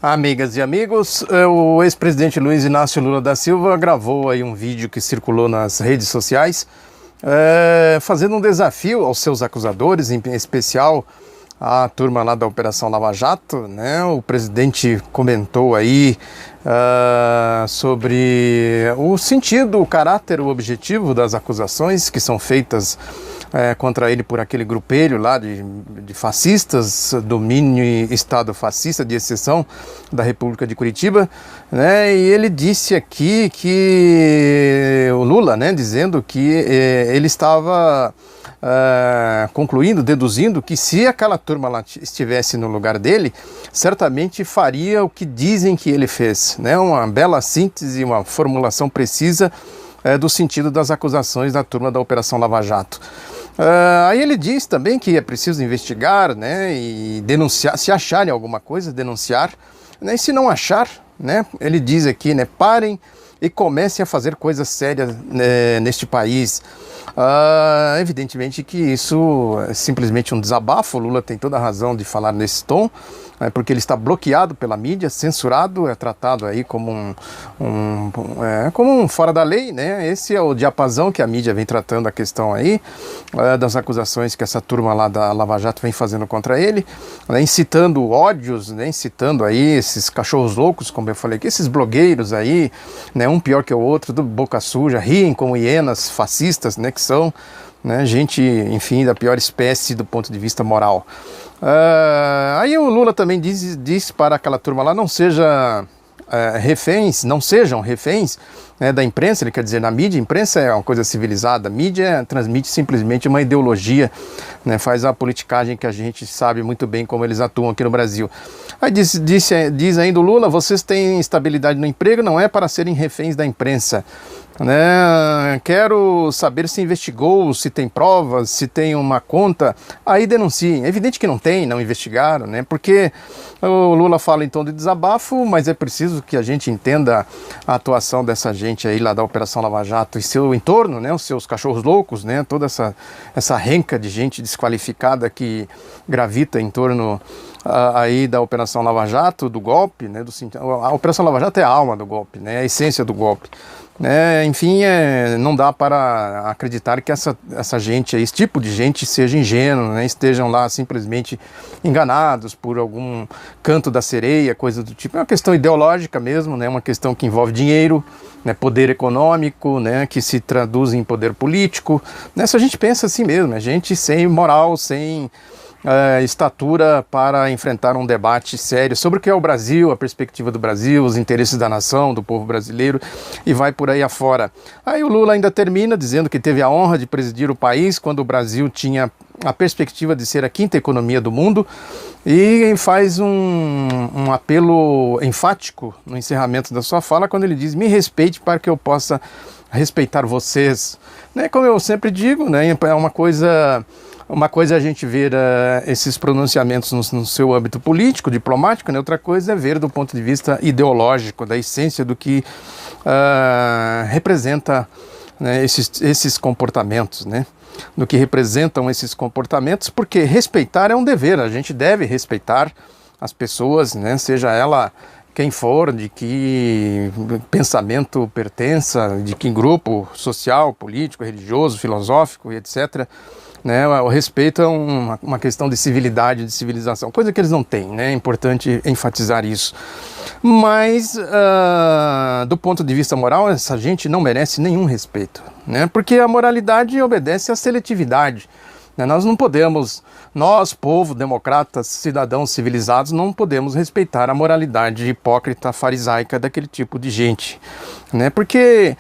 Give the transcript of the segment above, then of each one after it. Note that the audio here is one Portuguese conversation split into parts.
Amigas e amigos, o ex-presidente Luiz Inácio Lula da Silva gravou aí um vídeo que circulou nas redes sociais, fazendo um desafio aos seus acusadores, em especial a turma lá da Operação Lava Jato, né? O presidente comentou aí sobre o sentido, o caráter, o objetivo das acusações que são feitas contra ele por aquele grupelho lá de fascistas do mini estado fascista de exceção da República de Curitiba, né? E ele disse aqui que o Lula, né, dizendo que ele estava concluindo, deduzindo que se aquela turma lá estivesse no lugar dele, certamente faria o que dizem que ele fez, né? Uma bela síntese, uma formulação precisa do sentido das acusações da turma da Operação Lava Jato. Aí ele diz também que é preciso investigar, né, e denunciar, se acharem alguma coisa, denunciar, né, e se não achar, né, ele diz aqui, né, parem e comecem a fazer coisas sérias, né, neste país. Evidentemente que isso é simplesmente um desabafo. O Lula tem toda a razão de falar nesse tom, porque ele está bloqueado pela mídia, censurado, é tratado aí como como um fora da lei, né? Esse é o diapasão que a mídia vem tratando a questão aí, das acusações que essa turma lá da Lava Jato vem fazendo contra ele, né? Incitando ódios, né? Incitando aí esses cachorros loucos, como eu falei aqui, esses blogueiros aí, né? Um pior que o outro, do boca suja, riem como hienas fascistas, né? Que são, né, gente, enfim, da pior espécie do ponto de vista moral. Aí o Lula também diz para aquela turma lá, não sejam reféns, né, da imprensa. Ele quer dizer, na mídia, a imprensa é uma coisa civilizada, a mídia transmite simplesmente uma ideologia, né, faz a politicagem que a gente sabe muito bem como eles atuam aqui no Brasil. Aí diz ainda o Lula, vocês têm estabilidade no emprego, não é para serem reféns da imprensa, né? Quero saber se investigou, se tem provas, se tem uma conta, aí denunciem. É evidente que não tem, não investigaram, né? Porque o Lula fala em tom de desabafo, mas é preciso que a gente entenda a atuação dessa gente aí lá da Operação Lava Jato e seu entorno, né? Os seus cachorros loucos, né? Toda essa renca de gente desqualificada que gravita em torno aí da Operação Lava Jato, do golpe, né? A Operação Lava Jato é a alma do golpe, né? A essência do golpe. Enfim, não dá para acreditar que essa gente, esse tipo de gente seja ingênuo, né? Estejam lá simplesmente enganados por algum canto da sereia, coisa do tipo. É uma questão ideológica mesmo, né? Uma questão que envolve dinheiro, né? Poder econômico, né? Que se traduz em poder político, né? Se a gente pensa assim mesmo, é gente sem moral, sem estatura para enfrentar um debate sério sobre o que é o Brasil, a perspectiva do Brasil, os interesses da nação, do povo brasileiro, e vai por aí afora. Aí o Lula ainda termina dizendo que teve a honra de presidir o país quando o Brasil tinha a perspectiva de ser a quinta economia do mundo, e faz um apelo enfático no encerramento da sua fala, quando ele diz, me respeite para que eu possa respeitar vocês. Né? Como eu sempre digo, né? É uma coisa é a gente ver esses pronunciamentos no seu âmbito político, diplomático, né? Outra coisa é ver do ponto de vista ideológico, da essência do que representa, né, esses comportamentos, né? Do que representam esses comportamentos, porque respeitar é um dever, a gente deve respeitar as pessoas, né? Seja ela quem for, de que pensamento pertença, de que grupo social, político, religioso, filosófico e etc., né? O respeito é uma questão de civilidade, de civilização, coisa que eles não têm, né? É importante enfatizar isso. Mas, do ponto de vista moral, essa gente não merece nenhum respeito, né? Porque a moralidade obedece à seletividade. Nós não podemos, nós, povo, democratas, cidadãos civilizados, não podemos respeitar a moralidade hipócrita, farisaica daquele tipo de gente, né? Porque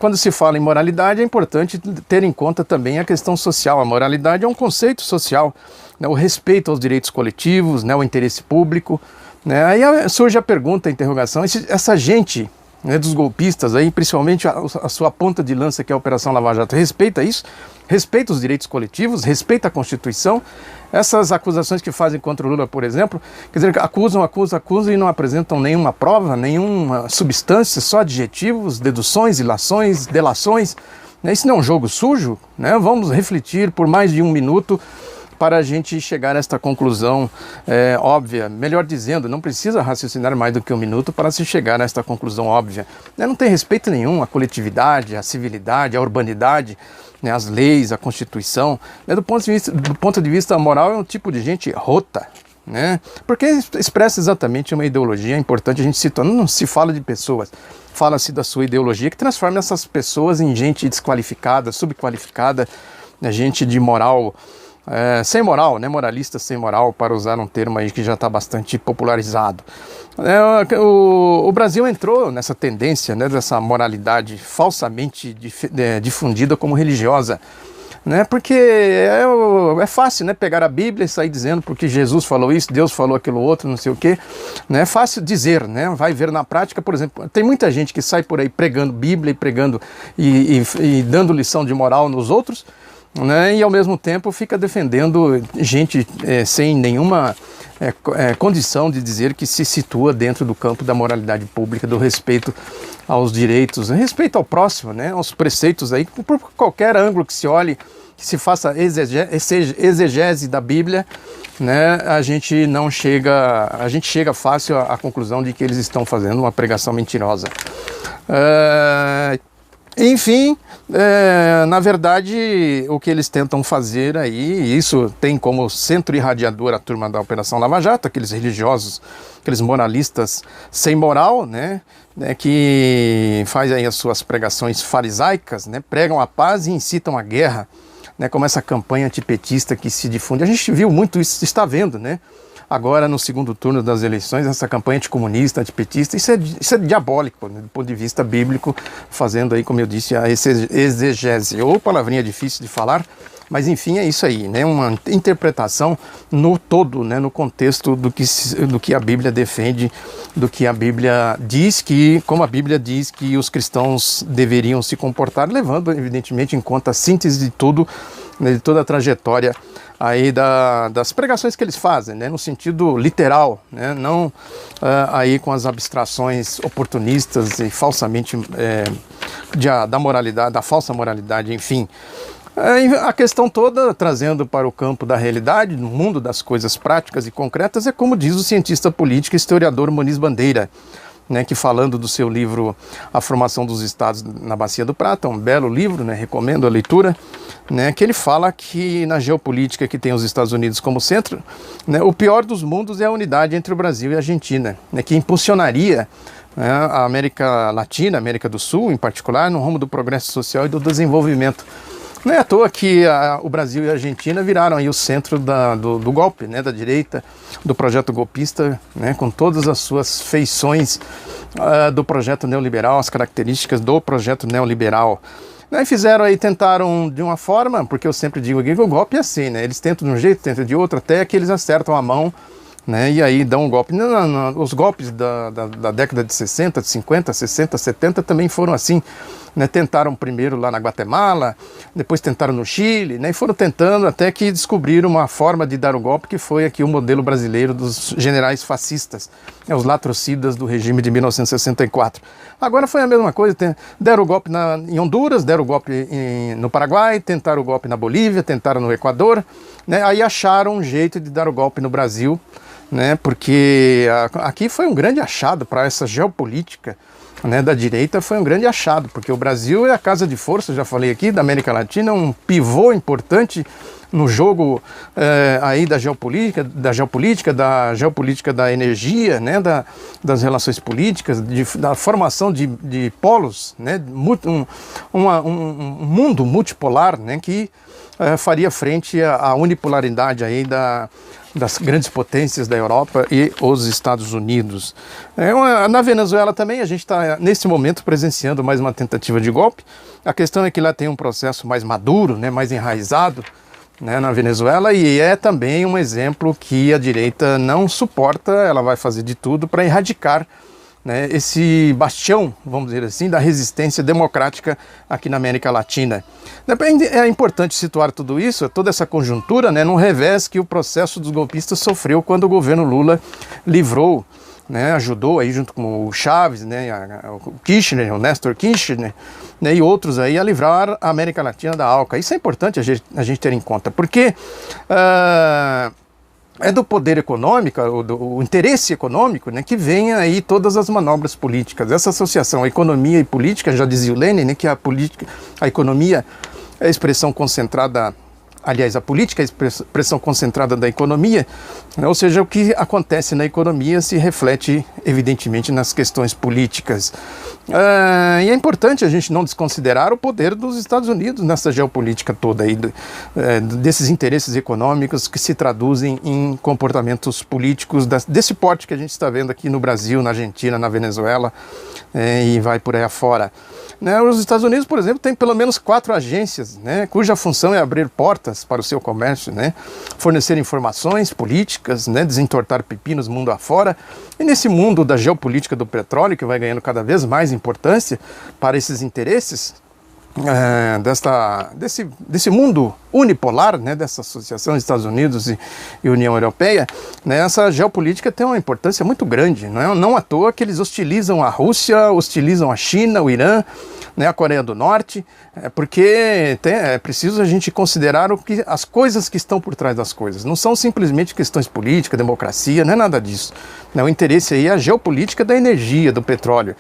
quando se fala em moralidade é importante ter em conta também a questão social. A moralidade é um conceito social, né? O respeito aos direitos coletivos, né? O interesse público, né? Aí surge a pergunta, a interrogação, essa gente, né, dos golpistas aí, principalmente a sua ponta de lança, que é a Operação Lava Jato, respeita isso? Respeita os direitos coletivos? Respeita a Constituição? Essas acusações que fazem contra o Lula, por exemplo, quer dizer, acusam e não apresentam nenhuma prova, nenhuma substância, só adjetivos, deduções, ilações, delações, né? Isso não é um jogo sujo, né? Vamos refletir por mais de um minuto para a gente chegar a esta conclusão óbvia. Melhor dizendo, não precisa raciocinar mais do que um minuto para se chegar a esta conclusão óbvia. Não tem respeito nenhum à coletividade, à civilidade, à urbanidade, né, as leis, a Constituição. Do ponto de vista moral, é um tipo de gente rota, né, porque expressa exatamente uma ideologia. É importante a gente citar, não se fala de pessoas, fala-se da sua ideologia, que transforma essas pessoas em gente desqualificada, subqualificada, né, gente de moral, sem moral, né, moralista sem moral, para usar um termo aí que já está bastante popularizado. O Brasil entrou nessa tendência, né, dessa moralidade falsamente difundida como religiosa, né, porque é fácil, né, pegar a Bíblia e sair dizendo porque Jesus falou isso, Deus falou aquilo outro, não sei o quê, né, é fácil dizer, né, vai ver na prática. Por exemplo, tem muita gente que sai por aí pregando Bíblia e pregando e dando lição de moral nos outros, né, e ao mesmo tempo fica defendendo gente sem nenhuma condição de dizer que se situa dentro do campo da moralidade pública, do respeito aos direitos, respeito ao próximo, né, aos preceitos aí, por qualquer ângulo que se olhe, que se faça exegese da Bíblia, né, a gente chega fácil à conclusão de que eles estão fazendo uma pregação mentirosa. Enfim, na verdade, o que eles tentam fazer aí, isso tem como centro irradiador a turma da Operação Lava Jato, aqueles religiosos, aqueles moralistas sem moral, né, que fazem aí as suas pregações farisaicas, né, pregam a paz e incitam a guerra, né, como essa campanha antipetista que se difunde. A gente viu muito isso, está vendo, né? Agora, no segundo turno das eleições, essa campanha anticomunista, antipetista, isso é diabólico, né, do ponto de vista bíblico, fazendo aí, como eu disse, a exegese, ou palavrinha difícil de falar, mas enfim, é isso aí, né, uma interpretação no todo, né, no contexto do que a Bíblia defende, do que a Bíblia diz como a Bíblia diz que os cristãos deveriam se comportar, levando, evidentemente, em conta a síntese de tudo, né, de toda a trajetória aí das pregações que eles fazem, né, no sentido literal, né, não aí com as abstrações oportunistas e falsamente da moralidade, da falsa moralidade, enfim. A questão toda, trazendo para o campo da realidade, no mundo das coisas práticas e concretas, é como diz o cientista político e historiador Muniz Bandeira, né, que, falando do seu livro A Formação dos Estados na Bacia do Prata, um belo livro, né, recomendo a leitura, né, que ele fala que na geopolítica que tem os Estados Unidos como centro, né, o pior dos mundos é a unidade entre o Brasil e a Argentina, né, que impulsionaria, né, a América Latina, a América do Sul em particular, no rumo do progresso social e do desenvolvimento. Não é à toa que o Brasil e a Argentina viraram aí o centro do golpe, né, da direita, do projeto golpista, né, com todas as suas feições do projeto neoliberal, as características do projeto neoliberal. Aí tentaram de uma forma, porque eu sempre digo aqui que o golpe é assim, né, eles tentam de um jeito, tentam de outro, até que eles acertam a mão, né, e aí dão um golpe. Os golpes da década de 60, de 50, 60, 70 também foram assim, né, tentaram primeiro lá na Guatemala, depois tentaram no Chile, né, e foram tentando até que descobriram uma forma de dar o golpe que foi aqui o modelo brasileiro dos generais fascistas, né, os latrocidas do regime de 1964. Agora foi a mesma coisa, deram o golpe em Honduras, deram o golpe no Paraguai, tentaram o golpe na Bolívia, tentaram no Equador, né, aí acharam um jeito de dar o golpe no Brasil, né, porque aqui foi um grande achado para essa geopolítica, né, da direita, foi um grande achado, porque o Brasil é a casa de força, já falei aqui, da América Latina, um pivô importante no jogo aí da geopolítica, da energia, né, das relações políticas, da formação de polos, né, um mundo multipolar, né, que faria frente à unipolaridade aí das grandes potências da Europa e os Estados Unidos. Na Venezuela também a gente está, nesse momento, presenciando mais uma tentativa de golpe. A questão é que lá tem um processo mais maduro, né, mais enraizado, né, na Venezuela, e é também um exemplo que a direita não suporta. Ela vai fazer de tudo para erradicar, né, esse bastião, vamos dizer assim, da resistência democrática aqui na América Latina. É importante situar tudo isso, toda essa conjuntura, né, num revés que o processo dos golpistas sofreu quando o governo Lula livrou né, ajudou aí junto com o Chaves, né, o Kirchner, o Néstor Kirchner, né, e outros aí a livrar a América Latina da ALCA. Isso é importante a gente ter em conta, porque é do poder econômico, o interesse econômico, né, que vem aí todas as manobras políticas. Essa associação economia e política, já dizia o Lenin, né, que a economia é a expressão concentrada. Aliás, a política é a expressão concentrada da economia, né? Ou seja, o que acontece na economia se reflete, evidentemente, nas questões políticas. E é importante a gente não desconsiderar o poder dos Estados Unidos nessa geopolítica toda, aí, desses interesses econômicos que se traduzem em comportamentos políticos desse porte que a gente está vendo aqui no Brasil, na Argentina, na Venezuela, e vai por aí afora. Né, os Estados Unidos, por exemplo, tem pelo menos 4 agências, né, cuja função é abrir portas para o seu comércio, né, fornecer informações políticas, né, desentortar pepinos mundo afora. E nesse mundo da geopolítica do petróleo, que vai ganhando cada vez mais importância para esses interesses, desse mundo unipolar, né, dessa associação Estados Unidos e União Europeia, né, essa geopolítica tem uma importância muito grande. Não à toa que eles hostilizam a Rússia, hostilizam a China, o Irã, né, a Coreia do Norte, porque é preciso a gente considerar as coisas que estão por trás das coisas. Não são simplesmente questões políticas, democracia, não é nada disso. Né, o interesse aí é a geopolítica da energia, do petróleo.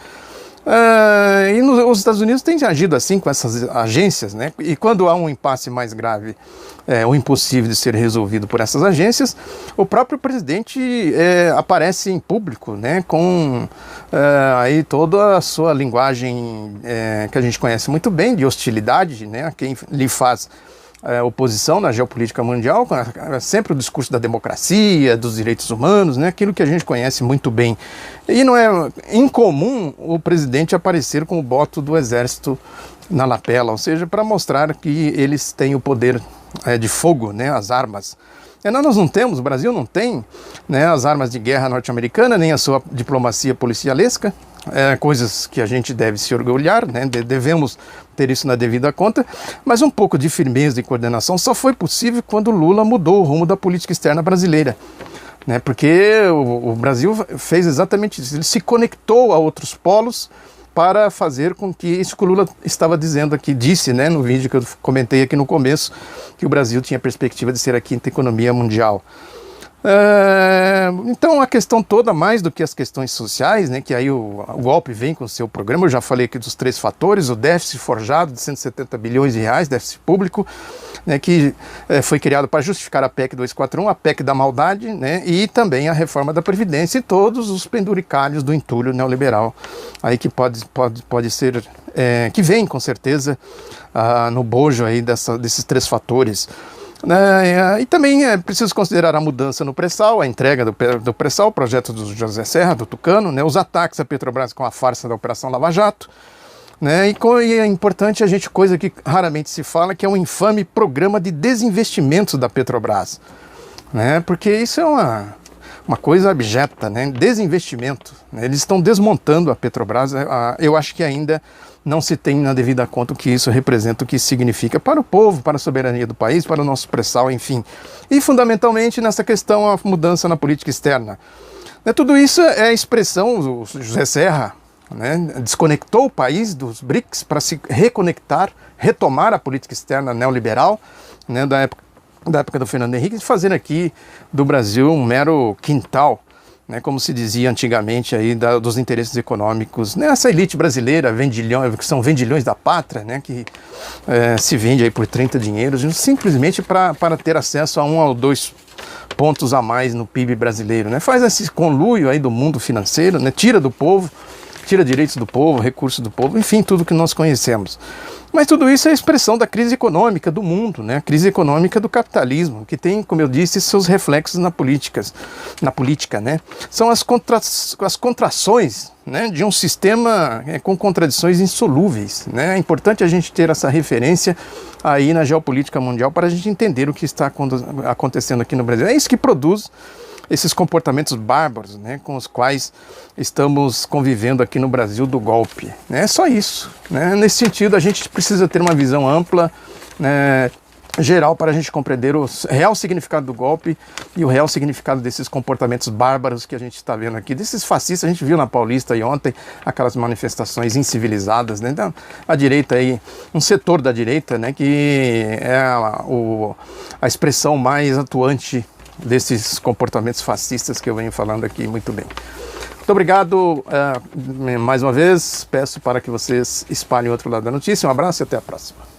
E os Estados Unidos têm agido assim com essas agências, né? E quando há um impasse mais grave, ou impossível de ser resolvido por essas agências, o próprio presidente aparece em público, né? Com aí toda a sua linguagem que a gente conhece muito bem, de hostilidade, né? A quem lhe faz oposição na geopolítica mundial, sempre o discurso da democracia, dos direitos humanos, né, aquilo que a gente conhece muito bem. E não é incomum o presidente aparecer com o boto do exército na lapela, ou seja, para mostrar que eles têm o poder de fogo, né, as armas. Nós não temos, o Brasil não tem, né, as armas de guerra norte-americana, nem a sua diplomacia policialesca, coisas que a gente deve se orgulhar, né, devemos ter isso na devida conta, mas um pouco de firmeza e coordenação só foi possível quando Lula mudou o rumo da política externa brasileira, né, porque o Brasil fez exatamente isso, ele se conectou a outros polos para fazer com que isso que o Lula estava dizendo aqui, disse, né, no vídeo que eu comentei aqui no começo, que o Brasil tinha perspectiva de ser a 5ª economia mundial. Então a questão toda, mais do que as questões sociais, né, que aí o golpe vem com o seu programa, eu já falei aqui dos 3 fatores, o déficit forjado de 170 bilhões de reais, déficit público, né, que foi criado para justificar a PEC 241, a PEC da maldade, né, e também a reforma da Previdência e todos os penduricalhos do entulho neoliberal, aí que pode ser, que vem com certeza no bojo aí desses 3 fatores. E também é preciso considerar a mudança no pré-sal, a entrega do pré-sal, o projeto do José Serra, do Tucano, né, os ataques à Petrobras com a farsa da Operação Lava Jato, né, e é importante a gente, coisa que raramente se fala, que é um infame programa de desinvestimento da Petrobras, né, porque isso é uma coisa abjeta, né, desinvestimento, né, eles estão desmontando a Petrobras. Eu acho que ainda não se tem na devida conta o que isso representa, o que significa para o povo, para a soberania do país, para o nosso pré-sal, enfim. E fundamentalmente nessa questão a mudança na política externa. Tudo isso é expressão, o José Serra, né, desconectou o país dos BRICS para se reconectar, retomar a política externa neoliberal, né, da época do Fernando Henrique, e fazer aqui do Brasil um mero quintal, né, como se dizia antigamente aí, dos interesses econômicos, né, essa elite brasileira, que são vendilhões da pátria, né, que se vende aí por 30 dinheiros, simplesmente para ter acesso a 1 ou 2 pontos a mais no PIB brasileiro, né, faz esse conluio aí do mundo financeiro, né, tira do povo, tira direitos do povo, recursos do povo, enfim, tudo que nós conhecemos. Mas tudo isso é expressão da crise econômica do mundo, né? A crise econômica do capitalismo, que tem, como eu disse, seus reflexos na política, né? São as contrações, né, de um sistema com contradições insolúveis, né? É importante a gente ter essa referência aí na geopolítica mundial para a gente entender o que está acontecendo aqui no Brasil. É isso que produz esses comportamentos bárbaros, né, com os quais estamos convivendo aqui no Brasil do golpe. É só isso, né? Nesse sentido, a gente precisa ter uma visão ampla, né, geral para a gente compreender o real significado do golpe e o real significado desses comportamentos bárbaros que a gente está vendo aqui, desses fascistas. A gente viu na Paulista aí ontem aquelas manifestações incivilizadas, né? Então, a direita aí, um setor da direita, né, que é a expressão mais atuante desses comportamentos fascistas que eu venho falando aqui muito bem. Muito obrigado, mais uma vez, peço para que vocês espalhem o outro lado da notícia. Um abraço e até a próxima.